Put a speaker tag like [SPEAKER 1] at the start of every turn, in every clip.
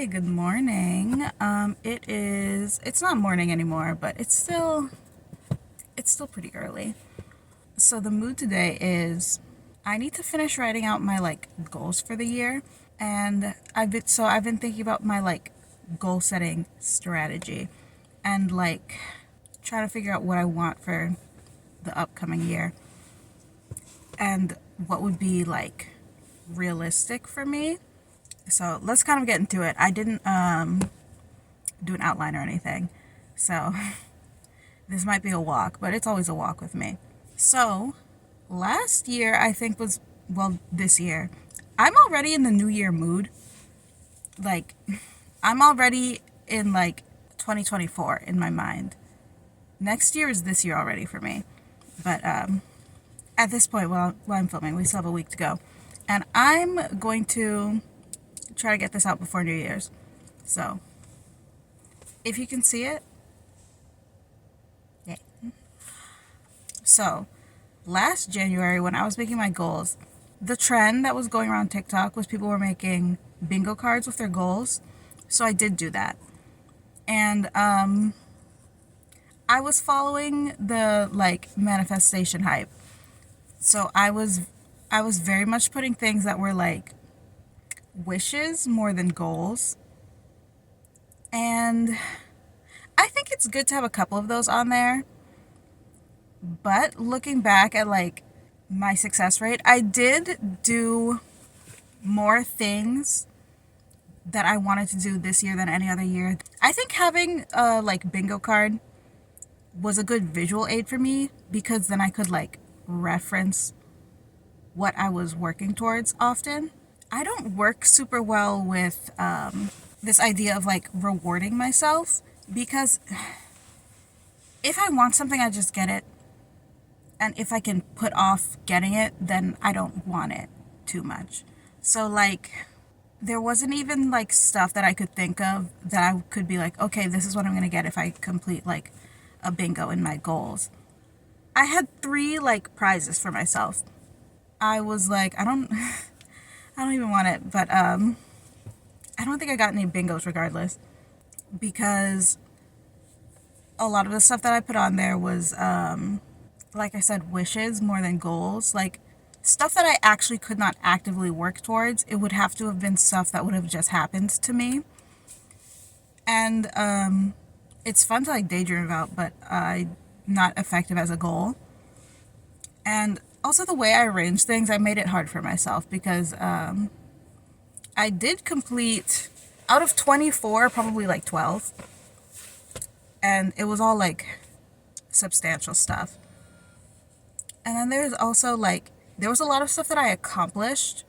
[SPEAKER 1] Hey, good morning. It's not morning anymore, but it's still pretty early. So the mood today is I need to finish writing out my goals for the year, and I've been thinking about my goal setting strategy and trying to figure out what I want for the upcoming year and what would be realistic for me. So let's kind of get into it. I didn't do an outline or anything. So this might be a walk, but it's always a walk with me. So last year, I think this year, I'm already in the new year mood. Like, I'm already in 2024 in my mind. Next year is this year already for me. But at this point, while I'm filming, we still have a week to go. And I'm going to try to get this out before New Year's. So if you can see it, yeah. So last January, when I was making my goals, the trend that was going around TikTok was people were making bingo cards with their goals. So I did do that. And I was following the manifestation hype. So I was very much putting things that were wishes more than goals. And I think it's good to have a couple of those on there. But looking back at my success rate, I did do more things that I wanted to do this year than any other year. I think having a bingo card was a good visual aid for me because then I could reference what I was working towards often. I don't work super well with this idea of rewarding myself because if I want something, I just get it. And if I can put off getting it, then I don't want it too much. So there wasn't even stuff that I could think of that I could be okay, this is what I'm going to get if I complete a bingo in my goals. I had 3 prizes for myself. I was I don't I don't even want it, but I don't think I got any bingos regardless because a lot of the stuff that I put on there was like I said, wishes more than goals. Stuff that I actually could not actively work towards. It would have to have been stuff that would have just happened to me. And it's fun to daydream about, but not effective as a goal. And also the way I arranged things, I made it hard for myself because I did complete, out of 24, probably 12. And it was all substantial stuff. And then there's also there was a lot of stuff that I accomplished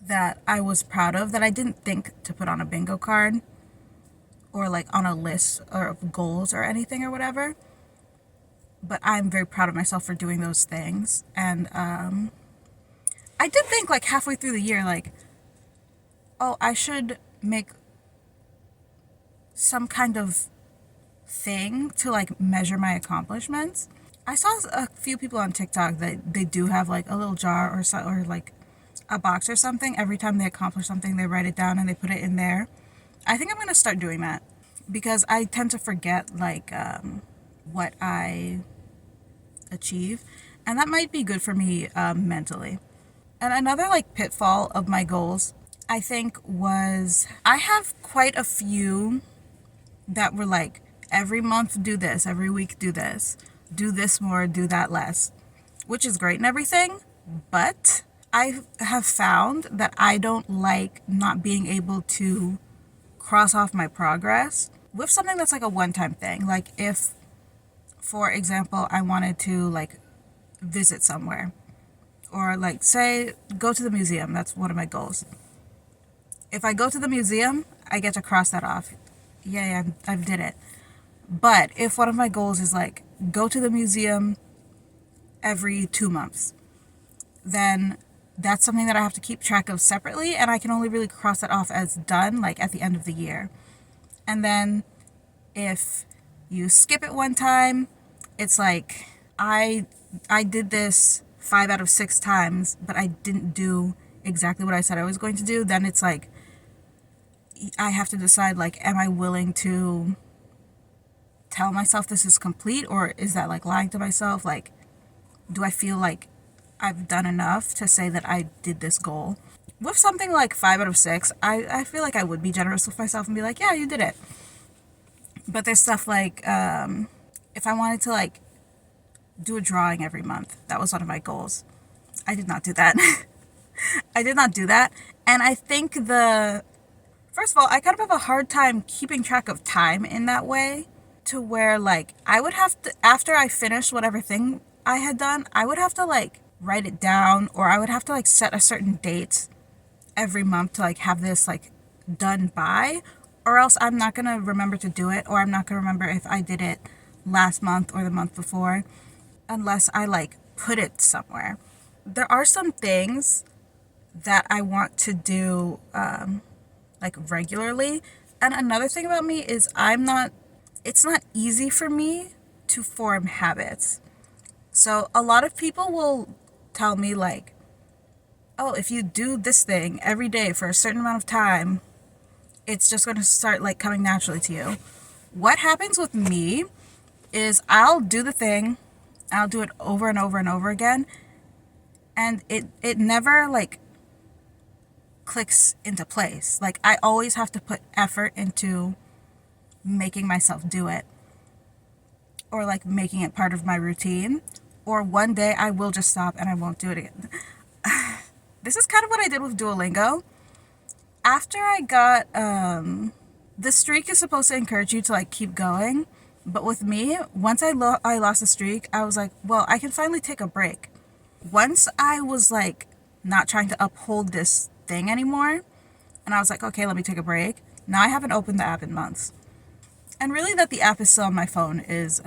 [SPEAKER 1] that I was proud of that I didn't think to put on a bingo card or on a list or of goals or anything or whatever. But I'm very proud of myself for doing those things. And I did think halfway through the year oh, I should make some kind of thing to measure my accomplishments. I saw a few people on TikTok that they do have a little jar or a box or something. Every time they accomplish something, they write it down and they put it in there. I think I'm going to start doing that because I tend to forget what I achieve, and that might be good for me mentally. And another pitfall of my goals, I think, was I have quite a few that were every month do this, every week do this more, do that less, which is great and everything, but I have found that I don't like not being able to cross off my progress with something that's a one-time thing. If, for example, I wanted to visit somewhere or say go to the museum. That's one of my goals. If I go to the museum, I get to cross that off. Yeah, I've did it. But if one of my goals is go to the museum every 2 months, then that's something that I have to keep track of separately, and I can only really cross that off as done at the end of the year. And then if you skip it one time, it's I did this 5 out of 6 times, but I didn't do exactly what I said I was going to do. Then it's I have to decide, like, am I willing to tell myself this is complete, or is that like lying to myself? Like, do I feel like I've done enough to say that I did this goal? With something like 5 out of 6, I feel like I would be generous with myself and be like, yeah, you did it. But there's stuff like, if I wanted to like do a drawing every month, that was one of my goals. I did not do that. I did not do that. And I think first of all, I kind of have a hard time keeping track of time in that way, to where like I would have to, after I finished whatever thing I had done, I would have to like write it down, or I would have to like set a certain date every month to like have this like done by, or else I'm not gonna remember to do it, or I'm not gonna remember if I did it last month or the month before, unless I like put it somewhere. There are some things that I want to do like regularly. And another thing about me is it's not easy for me to form habits. So a lot of people will tell me like, oh, if you do this thing every day for a certain amount of time, it's just going to start like coming naturally to you. What happens with me is I'll do the thing, I'll do it over and over and over again, and it never like clicks into place. Like, I always have to put effort into making myself do it, or like making it part of my routine, or one day I will just stop and I won't do it again. This is kind of what I did with Duolingo. After I got the streak is supposed to encourage you to like keep going, but with me, once I lost the streak, I was like, well, I can finally take a break. Once I was like not trying to uphold this thing anymore, and I was like, okay, let me take a break. Now I haven't opened the app in months. And really that the app is still on my phone is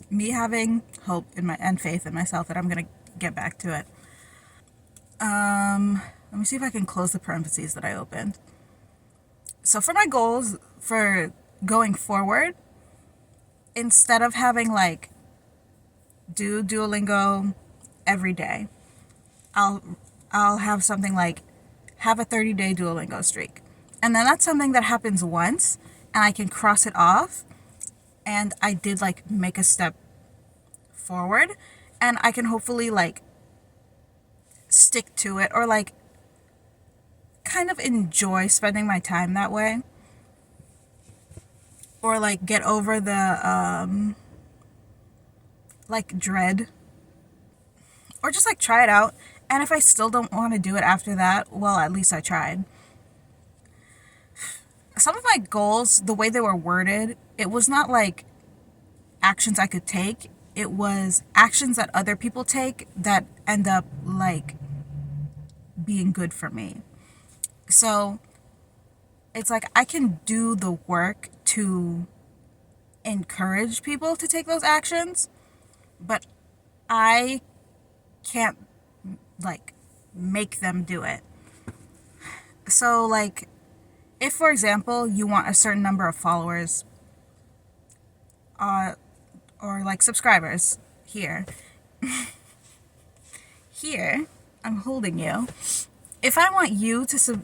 [SPEAKER 1] me having hope and faith in myself that I'm going to get back to it. Let me see if I can close the parentheses that I opened. So for my goals for going forward, instead of having like do Duolingo every day, I'll have something like have a 30-day Duolingo streak. And then that's something that happens once and I can cross it off, and I did like make a step forward, and I can hopefully like stick to it, or like kind of enjoy spending my time that way, or like get over the like dread, or just like try it out. And if I still don't want to do it after that, well, at least I tried. Some of my goals, the way they were worded, it was not like actions I could take. It was actions that other people take that end up like being good for me. So it's like I can do the work to encourage people to take those actions, but I can't like make them do it. So like, if for example you want a certain number of followers or like subscribers here here I'm holding you. If I want you to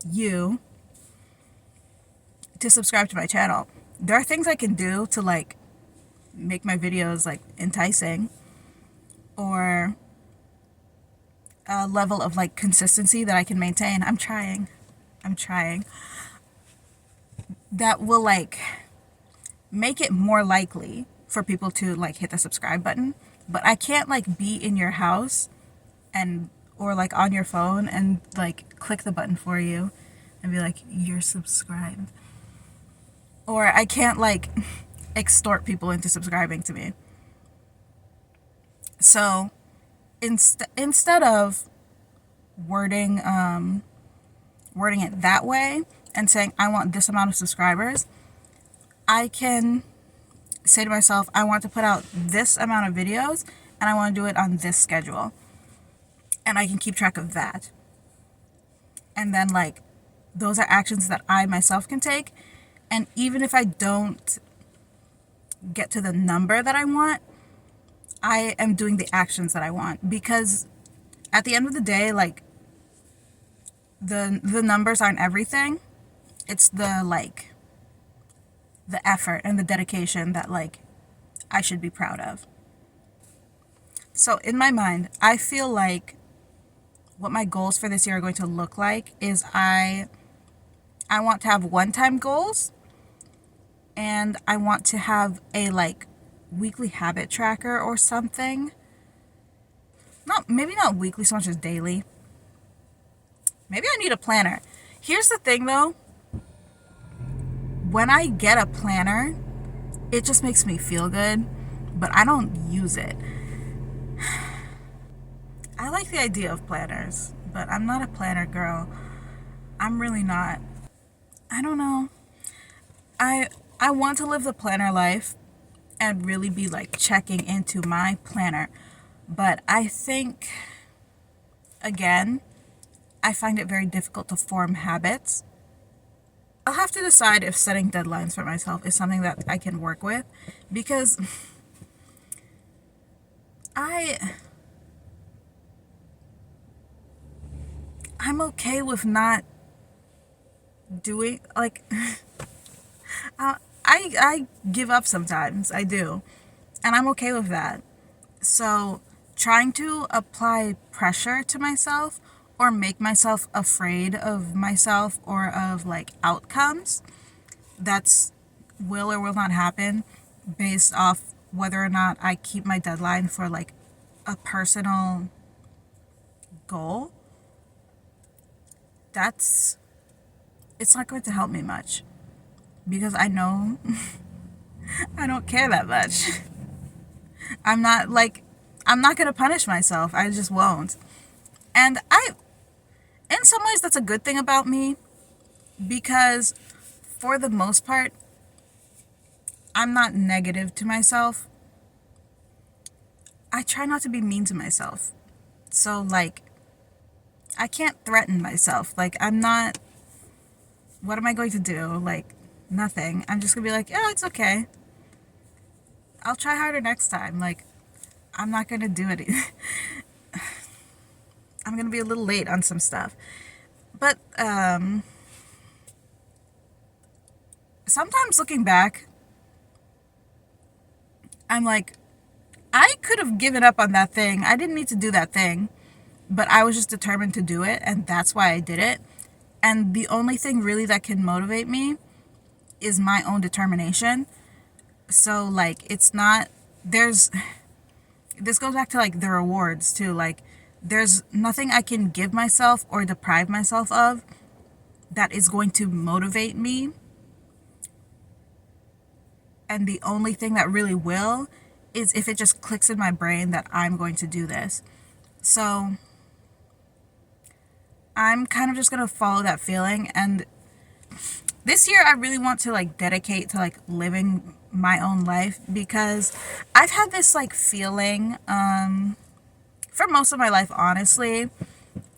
[SPEAKER 1] you to subscribe to my channel, there are things I can do to like make my videos like enticing, or a level of like consistency that I can maintain. I'm trying. That will like make it more likely for people to like hit the subscribe button. But I can't like be in your house and or like on your phone and like click the button for you and be like, you're subscribed. Or I can't like extort people into subscribing to me. So instead of wording it that way and saying I want this amount of subscribers, I can say to myself, I want to put out this amount of videos and I want to do it on this schedule. And I can keep track of that. And then like those are actions that I myself can take. And even if I don't get to the number that I want, I am doing the actions that I want. Because at the end of the day, like, the numbers aren't everything. It's the like the effort and the dedication that like I should be proud of. So in my mind, I feel like what my goals for this year are going to look like is I want to have one-time goals, and I want to have a like weekly habit tracker or something. Not maybe not weekly so much as daily. Maybe I need a planner. Here's the thing though, when I get a planner, it just makes me feel good, but I don't use it. I like the idea of planners, but I'm not a planner girl. I'm really not. I don't know. I want to live the planner life and really be like checking into my planner. But I think, again, I find it very difficult to form habits. I'll have to decide if setting deadlines for myself is something that I can work with, because I I'm okay with not doing like I give up sometimes. I do. And I'm okay with that. So, trying to apply pressure to myself or make myself afraid of myself or of like outcomes that's will or will not happen based off whether or not I keep my deadline for like a personal goal, that's it's not going to help me much because I know I don't care that much. I'm not like I'm not going to punish myself. I just won't. And in some ways that's a good thing about me because for the most part I'm not negative to myself. I try not to be mean to myself. So like I can't threaten myself. Like I'm not what am I going to do? Like nothing. I'm just going to be like, "Yeah, it's okay. I'll try harder next time." Like I'm not going to do it. I'm going to be a little late on some stuff. But sometimes looking back, I'm like, I could have given up on that thing. I didn't need to do that thing, but I was just determined to do it, and that's why I did it. And the only thing really that can motivate me is my own determination. So, like, it's not, there's, this goes back to, like, the rewards, too. Like, there's nothing I can give myself or deprive myself of that is going to motivate me. And the only thing that really will is if it just clicks in my brain that I'm going to do this. So I'm kind of just going to follow that feeling. And this year I really want to like dedicate to like living my own life because I've had this like feeling for most of my life, honestly,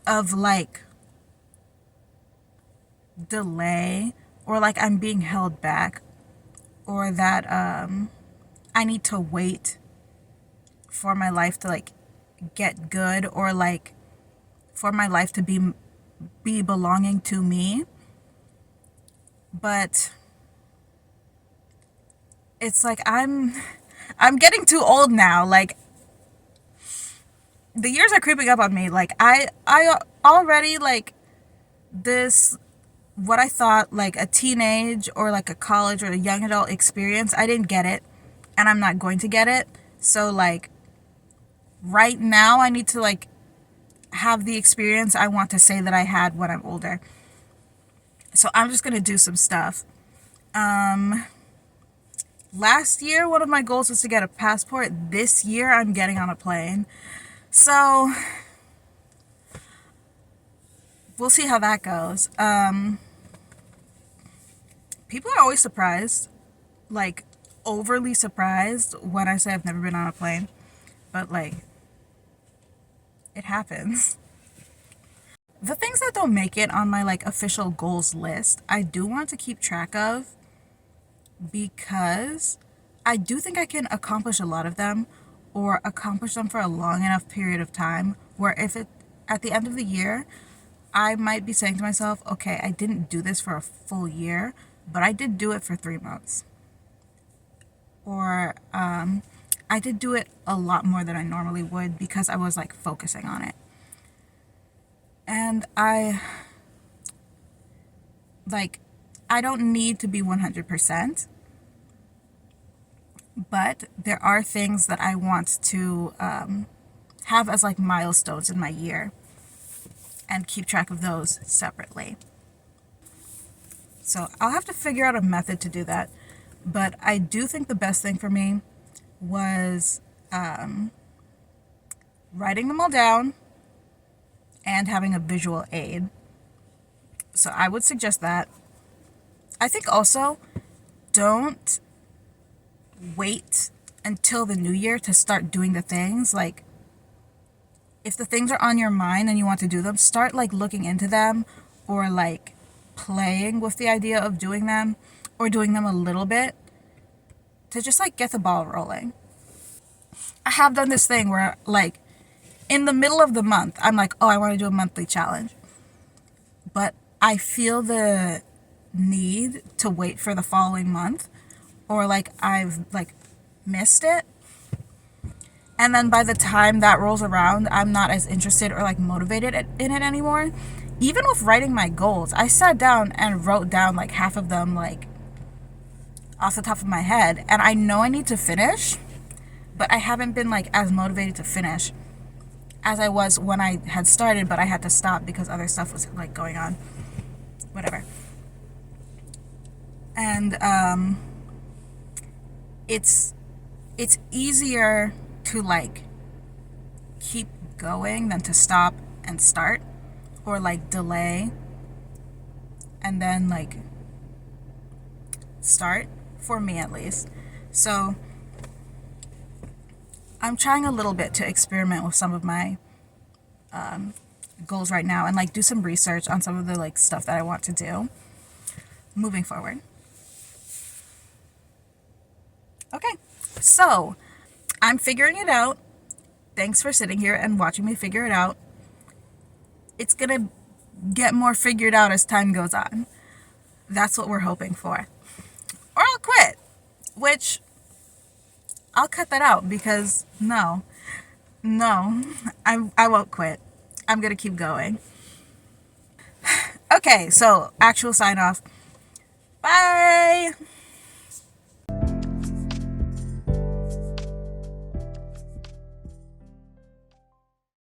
[SPEAKER 1] of like delay or like I'm being held back or that I need to wait for my life to like get good or like for my life to be belonging to me. But it's like I'm getting too old now. Like the years are creeping up on me. Like I already like this what I thought like a teenage or like a college or a young adult experience. I didn't get it and I'm not going to get it. So like right now I need to like have the experience I want to say that I had when I'm older. So I'm just going to do some stuff. Last year, one of my goals was to get a passport. This year, I'm getting on a plane. So we'll see how that goes. People are always surprised, like overly surprised when I say I've never been on a plane. But like, it happens. The things that don't make it on my like official goals list, I do want to keep track of because I do think I can accomplish a lot of them or accomplish them for a long enough period of time where if it at the end of the year I might be saying to myself, okay, I didn't do this for a full year, but I did do it for 3 months. Or I did do it a lot more than I normally would because I was like focusing on it. And like, I don't need to be 100%, but there are things that I want to have as like milestones in my year and keep track of those separately. So I'll have to figure out a method to do that. But I do think the best thing for me was writing them all down and having a visual aid. So I would suggest that. I think also don't wait until the new year to start doing the things. Like, if the things are on your mind and you want to do them, start like looking into them or like playing with the idea of doing them or doing them a little bit to just like get the ball rolling. I have done this thing where like in the middle of the month, I'm like, oh, I want to do a monthly challenge. But I feel the need to wait for the following month, or like I've like missed it. And then by the time that rolls around, I'm not as interested or like motivated in it anymore. Even with writing my goals, I sat down and wrote down like half of them like off the top of my head. And I know I need to finish, but I haven't been like as motivated to finish as I was when I had started, but I had to stop because other stuff was like going on. Whatever. And it's easier to like keep going than to stop and start, or like delay and then like start, for me at least. So I'm trying a little bit to experiment with some of my goals right now and like do some research on some of the like stuff that I want to do moving forward. Okay, so I'm figuring it out. Thanks for sitting here and watching me figure it out. It's gonna get more figured out as time goes on. That's what we're hoping for. Or I'll quit, which I'll cut that out because no, I won't quit. I'm gonna keep going. Okay, so actual sign off. Bye!